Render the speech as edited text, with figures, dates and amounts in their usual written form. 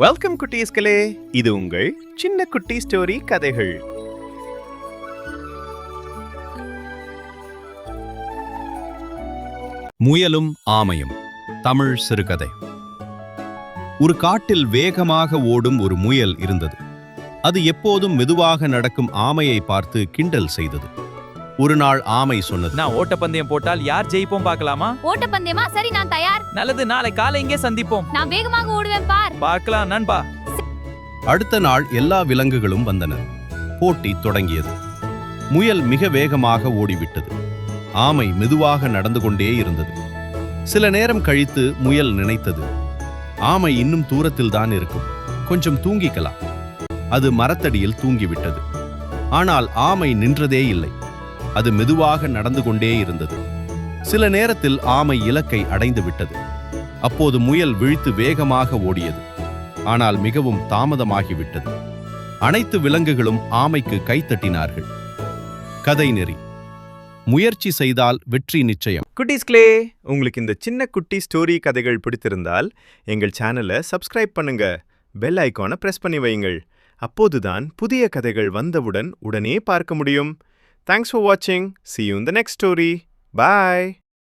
Welcome குட்டீஸ்களே, இது உங்கள் சின்ன குட்டி ஸ்டோரி கதைகள். முயலும் ஆமையும் தமிழ் சிறுகதை. ஒரு காட்டில் வேகமாக ஓடும் ஒரு முயல் இருந்தது. அது எப்போதும் மெதுவாக நடக்கும் ஆமையை பார்த்து கிண்டல் செய்தது. ஒரு நாள் ஆமை சொன்னது, நான் ஓட்டப்பந்தயம் போட்டால் யார் ஜெயிப்போம் பார்க்கலாமா? ஓட்டப்பந்தயமா? சரி, நான் தயார். நல்லது, நாளை காலை இங்கே சந்திப்போம். நான் வேகமாக ஓடுவேன், பார். பார்க்கலாம் நண்பா. அடுத்த நாள் எல்லா விலங்குகளும் வந்தன. போட்டி தொடங்கியது. முயல் மிக வேகமாக ஓடிவிட்டது. ஆமை மெதுவாக நடந்து கொண்டே இருந்தது. சில நேரம் கழித்து முயல் நினைத்தது, ஆமை இன்னும் தூரத்தில் தான் இருக்கும், கொஞ்சம் தூங்கிக்கலாம். அது மரத்தடியில் தூங்கிவிட்டது. ஆனால் ஆமை நின்றதே இல்லை. அது மெதுவாக நடந்து கொண்டே இருந்தது. சில நேரத்தில் ஆமை இலக்கை அடைந்து விட்டது. அப்போது முயல் விழித்து வேகமாக ஓடியது. ஆனால் மிகவும் தாமதமாகிவிட்டது. அனைத்து விலங்குகளும் ஆமைக்கு கைத்தட்டினார்கள். கதை நெறி: முயற்சி செய்தால் வெற்றி நிச்சயம். குட்டீஸ்களே, உங்களுக்கு இந்த சின்ன குட்டி ஸ்டோரி கதைகள் பிடித்திருந்தால் எங்கள் சேனலை சப்ஸ்கிரைப் பண்ணுங்க, பெல் ஐகானை பிரஸ் பண்ணி வையுங்கள். அப்போதுதான் புதிய கதைகள் வந்தவுடன் உடனே பார்க்க முடியும். Thanks for watching. See you in the next story. Bye.